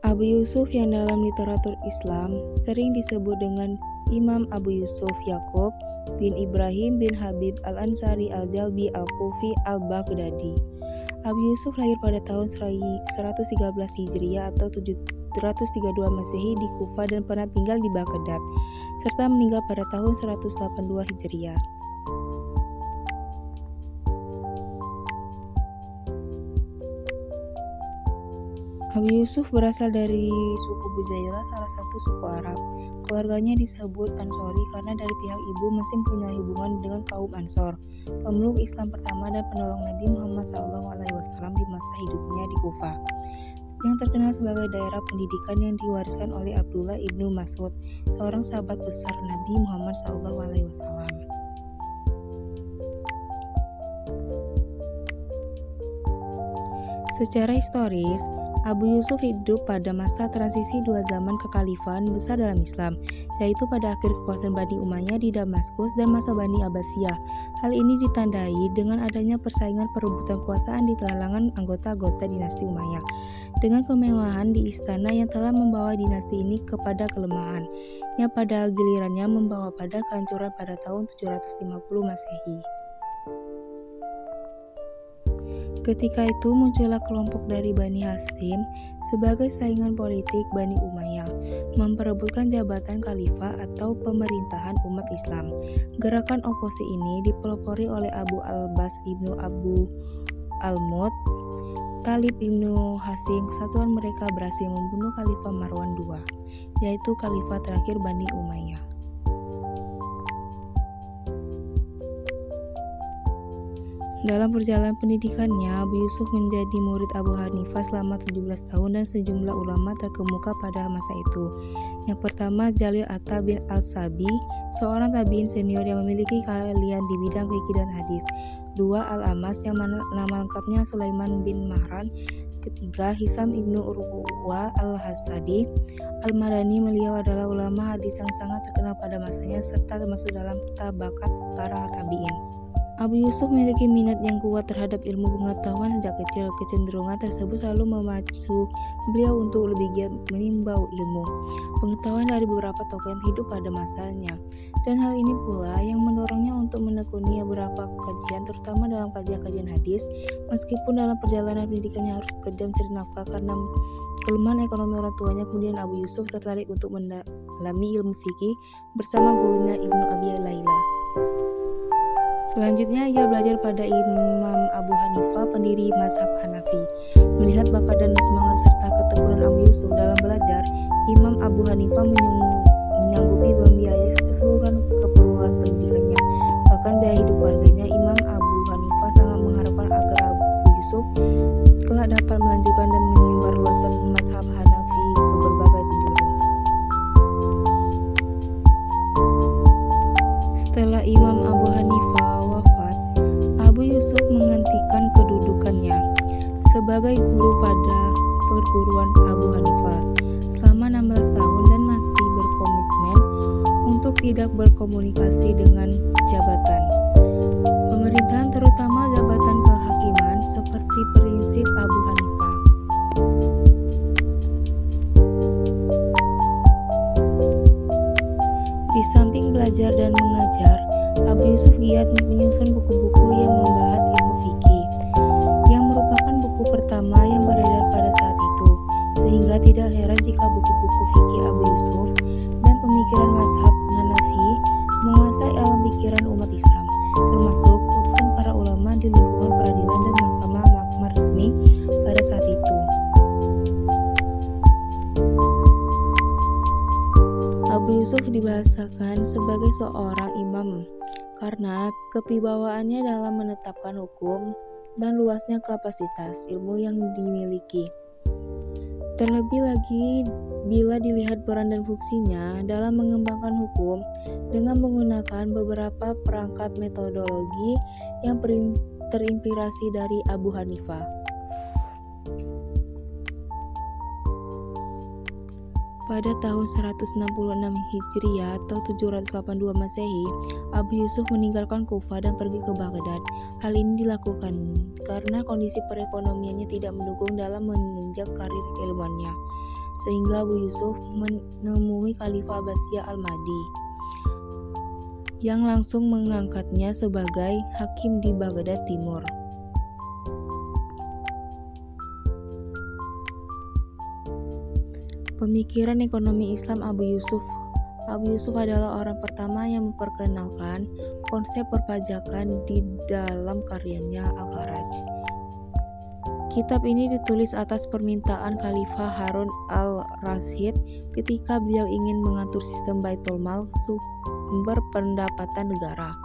Abu Yusuf yang dalam literatur Islam sering disebut dengan Imam Abu Yusuf Yaqub bin Ibrahim bin Habib al-Ansari al-Jalbi al-Kufi al-Baghdadi. Abu Yusuf lahir pada tahun 113 Hijriah atau 732 Masehi di Kufa dan pernah tinggal di Baghdad, serta meninggal pada tahun 182 Hijriah. Abu Yusuf berasal dari suku Buzairah, salah satu suku Arab. Keluarganya disebut Ansori karena dari pihak ibu masih punya hubungan dengan kaum Ansor, pemeluk Islam pertama dan penolong Nabi Muhammad SAW di masa hidupnya di Kufa, yang terkenal sebagai daerah pendidikan yang diwariskan oleh Abdullah ibnu Mas'ud, seorang sahabat besar Nabi Muhammad SAW. Secara historis, Abu Yusuf hidup pada masa transisi dua zaman kekhalifahan besar dalam Islam, yaitu pada akhir kekuasaan Bani Umayyah di Damaskus dan masa Bani Abbasiyah. Hal ini ditandai dengan adanya persaingan perebutan kekuasaan di kalangan anggota-anggota dinasti Umayyah, dengan kemewahan di istana yang telah membawa dinasti ini kepada kelemahan, yang pada gilirannya membawa pada kehancuran pada tahun 750 Masehi. Ketika itu muncullah kelompok dari Bani Hashim sebagai saingan politik Bani Umayyah, memperebutkan jabatan khalifah atau pemerintahan umat Islam. Gerakan oposi ini dipelopori oleh Abu al-Bas ibnu Abu al-Mut, Talib ibnu Hashim. Kesatuan mereka berhasil membunuh Khalifah Marwan II, yaitu khalifah terakhir Bani Umayyah. Dalam perjalanan pendidikannya, Abu Yusuf menjadi murid Abu Hanifah selama 17 tahun dan sejumlah ulama terkemuka pada masa itu. Yang pertama, Jalil Atta bin Al-Sabi, seorang tabi'in senior yang memiliki keahlian di bidang fikih dan hadis. Dua, Al-Amas yang nama lengkapnya Sulaiman bin Mahran. Ketiga, Hisam ibnu Urwa Al-Hasadi Al-Madani. Beliau adalah ulama hadis yang sangat terkenal pada masanya serta termasuk dalam tabakat para tabi'in. Abu Yusuf memiliki minat yang kuat terhadap ilmu pengetahuan sejak kecil. Kecenderungan tersebut selalu memacu beliau untuk lebih giat menimbau ilmu pengetahuan dari beberapa tokoh yang hidup pada masanya, dan hal ini pula yang mendorongnya untuk menekuni beberapa kajian, terutama dalam kajian-kajian hadis. Meskipun dalam perjalanan pendidikannya harus bekerja mencari nafkah karena kelemahan ekonomi orang tuanya, kemudian Abu Yusuf tertarik untuk mendalami ilmu fikih bersama gurunya Ibnu Abi Laila. Selanjutnya, ia belajar pada Imam Abu Hanifah, pendiri mazhab Hanafi. Melihat bakat dan semangat serta ketekunan Abu Yusuf dalam belajar, Imam Abu Hanifah menyanggupi membiayai keseluruhan keperluan pendidikannya, bahkan biaya hidup keluarganya. Imam Abu Hanifah sangat mengharapkan agar Abu Yusuf kelak dapat melanjutkan dan menyebarluaskan mazhab Hanafi ke berbagai penjuru. Setelah Imam Abu Hanifah wafat, Abu Yusuf menggantikan kedudukannya sebagai guru pada perguruan Abu Hanifah selama 16 tahun dan masih berkomitmen untuk tidak berkomunikasi dengan jabatan pemerintahan, terutama jabatan kehakiman seperti prinsip Abu Hanifah. Di samping belajar dan mengajar, Abu Yusuf giat menyusun buku-buku yang membahas ilmu fikih, yang merupakan buku pertama yang beredar pada saat itu, sehingga tidak heran jika buku-buku fikih Abu Yusuf dan pemikiran mazhab Hanafi menguasai alam pikiran umat Islam, termasuk putusan para ulama di lingkungan peradilan dan mahkamah-mahkamah resmi pada saat itu. Abu Yusuf dibahasakan sebagai seorang imam karena kewibawaannya dalam menetapkan hukum dan luasnya kapasitas ilmu yang dimiliki. Terlebih lagi bila dilihat peran dan fungsinya dalam mengembangkan hukum dengan menggunakan beberapa perangkat metodologi yang terinspirasi dari Abu Hanifah. Pada tahun 166 Hijriah atau 782 Masehi, Abu Yusuf meninggalkan Kufa dan pergi ke Baghdad. Hal ini dilakukan karena kondisi perekonomiannya tidak mendukung dalam menunjang karir keilmuannya. sehingga Abu Yusuf menemui Khalifah Abbasiyah Al-Mahdi yang langsung mengangkatnya sebagai hakim di Baghdad Timur. Pemikiran ekonomi Islam Abu Yusuf adalah orang pertama yang memperkenalkan konsep perpajakan di dalam karyanya Al-Kharaj. Kitab ini ditulis atas permintaan Khalifah Harun al-Rasyid ketika beliau ingin mengatur sistem Baitul Mal, sumber pendapatan negara,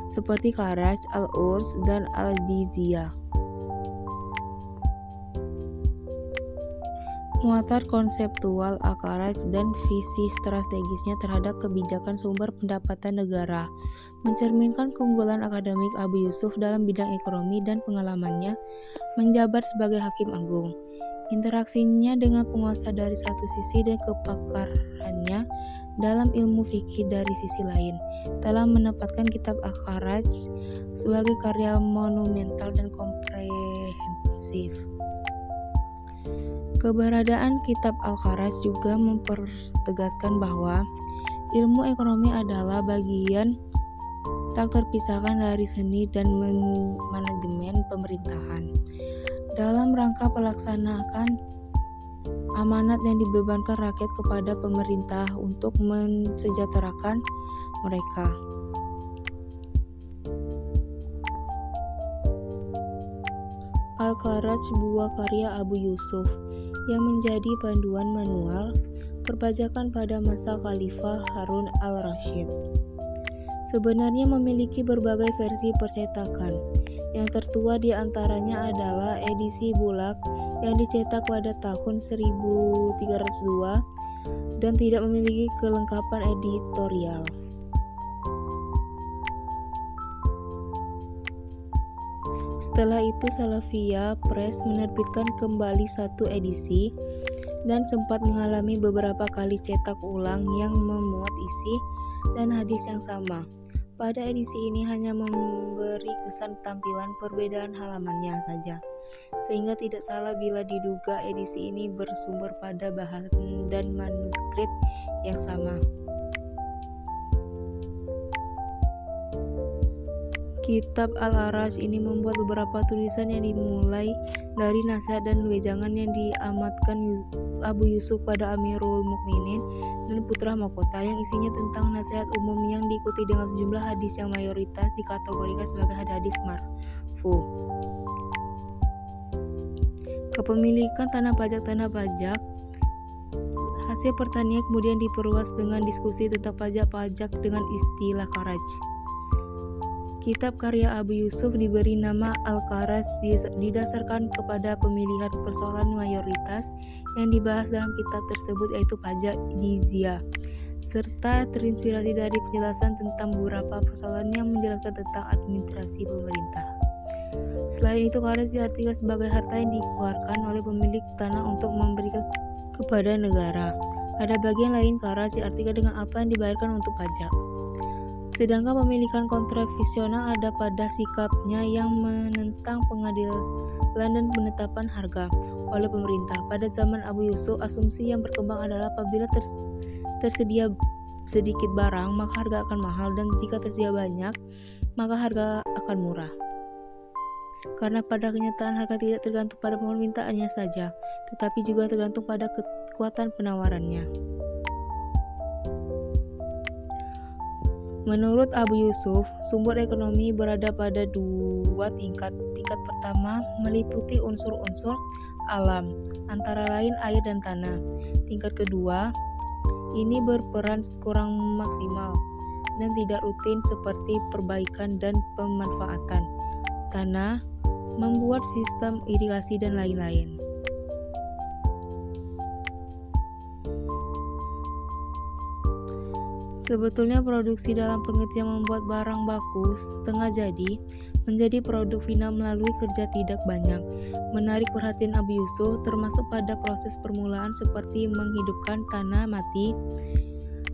seperti Kharaj, Al-Urs, dan Al-Jizyah. Muatar konseptual Al-Kharaj dan visi strategisnya terhadap kebijakan sumber pendapatan negara mencerminkan keunggulan akademik Abu Yusuf dalam bidang ekonomi dan pengalamannya menjabat sebagai hakim agung. Interaksinya dengan penguasa dari satu sisi dan kepakarannya dalam ilmu fikih dari sisi lain telah menempatkan kitab Al-Kharaj sebagai karya monumental dan komprehensif. Keberadaan kitab Al-Kharaj juga mempertegaskan bahwa ilmu ekonomi adalah bagian tak terpisahkan dari seni dan manajemen pemerintahan dalam rangka melaksanakan amanat yang dibebankan rakyat kepada pemerintah untuk mensejahterakan mereka. Al-Kharaj, buah karya Abu Yusuf, yang menjadi panduan manual perpajakan pada masa Khalifah Harun al-Rasyid. Sebenarnya memiliki berbagai versi percetakan. Yang tertua di antaranya adalah edisi Bulak yang dicetak pada tahun 1302 dan tidak memiliki kelengkapan editorial. Setelah itu Salafiyah Press menerbitkan kembali satu edisi dan sempat mengalami beberapa kali cetak ulang yang memuat isi dan hadis yang sama. Pada edisi ini hanya memberi kesan tampilan perbedaan halamannya saja, sehingga tidak salah bila diduga edisi ini bersumber pada bahan dan manuskrip yang sama. Kitab Al-Kharaj ini membuat beberapa tulisan yang dimulai dari nasihat dan wejangan yang diamatkan Abu Yusuf pada Amirul Mukminin dan putra mahkota, yang isinya tentang nasihat umum yang diikuti dengan sejumlah hadis yang mayoritas dikategorikan sebagai hadis marfu. Kepemilikan tanah pajak hasil pertanian kemudian diperluas dengan diskusi tentang pajak-pajak dengan istilah Kharaj. Kitab karya Abu Yusuf diberi nama Al-Kharaj didasarkan kepada pemilihan persoalan mayoritas yang dibahas dalam kitab tersebut, yaitu pajak jizyah, serta terinspirasi dari penjelasan tentang beberapa persoalan yang menjelaskan tentang administrasi pemerintah. Selain itu, Kharaj diartikan sebagai harta yang dikeluarkan oleh pemilik tanah untuk memberikan kepada negara. Pada bagian lain, Kharaj diartikan dengan apa yang dibayarkan untuk pajak. Sedangkan pemilikan kontroversial ada pada sikapnya yang menentang pengadilan dan penetapan harga oleh pemerintah. Pada zaman Abu Yusuf, asumsi yang berkembang adalah apabila tersedia sedikit barang, maka harga akan mahal, dan jika tersedia banyak, maka harga akan murah. Karena pada kenyataan harga tidak tergantung pada permintaannya saja, tetapi juga tergantung pada kekuatan penawarannya. Menurut Abu Yusuf, sumber ekonomi berada pada dua tingkat. Tingkat pertama meliputi unsur-unsur alam, antara lain air dan tanah. Tingkat kedua, ini berperan kurang maksimal dan tidak rutin seperti perbaikan dan pemanfaatan tanah, membuat sistem irigasi dan lain-lain. Sebetulnya produksi dalam pengertian membuat barang baku setengah jadi menjadi produk final melalui kerja tidak banyak. Menarik perhatian Abu Yusuf termasuk pada proses permulaan seperti menghidupkan tanah mati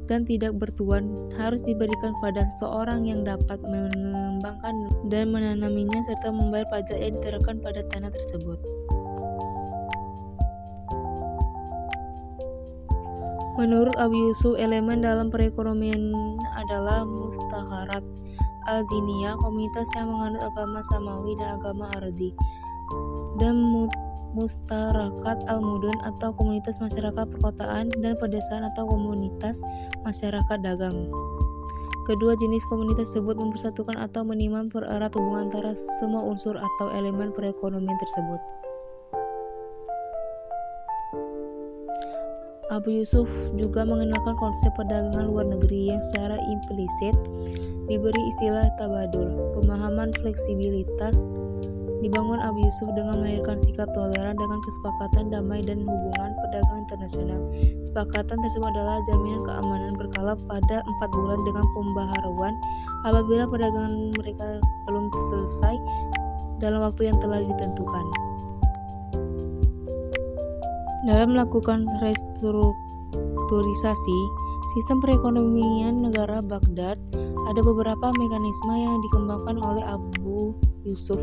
dan tidak bertuan harus diberikan pada seseorang yang dapat mengembangkan dan menanaminya serta membayar pajak yang diterapkan pada tanah tersebut. Menurut Abu Yusuf, elemen dalam perekonomian adalah mustakarat al-diniyah, komunitas yang menganut agama Samawi dan agama Ardi, dan mustarakat al-mudun atau komunitas masyarakat perkotaan dan pedesaan atau komunitas masyarakat dagang. Kedua jenis komunitas tersebut mempersatukan atau menimbang pererat hubungan antara semua unsur atau elemen perekonomian tersebut. Abu Yusuf juga mengenalkan konsep perdagangan luar negeri yang secara implisit diberi istilah tabadul. Pemahaman fleksibilitas dibangun Abu Yusuf dengan melahirkan sikap toleran dengan kesepakatan damai dan hubungan perdagangan internasional. Kesepakatan tersebut adalah jaminan keamanan berkala pada 4 bulan dengan pembaharuan apabila perdagangan mereka belum selesai dalam waktu yang telah ditentukan. Dalam melakukan restrukturisasi sistem perekonomian negara Baghdad, ada beberapa mekanisme yang dikembangkan oleh Abu Yusuf,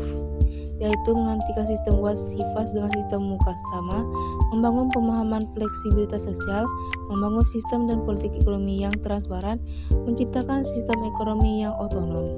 yaitu menghentikan sistem wasifas dengan sistem mukasama, membangun pemahaman fleksibilitas sosial, membangun sistem dan politik ekonomi yang transparan, menciptakan sistem ekonomi yang otonom.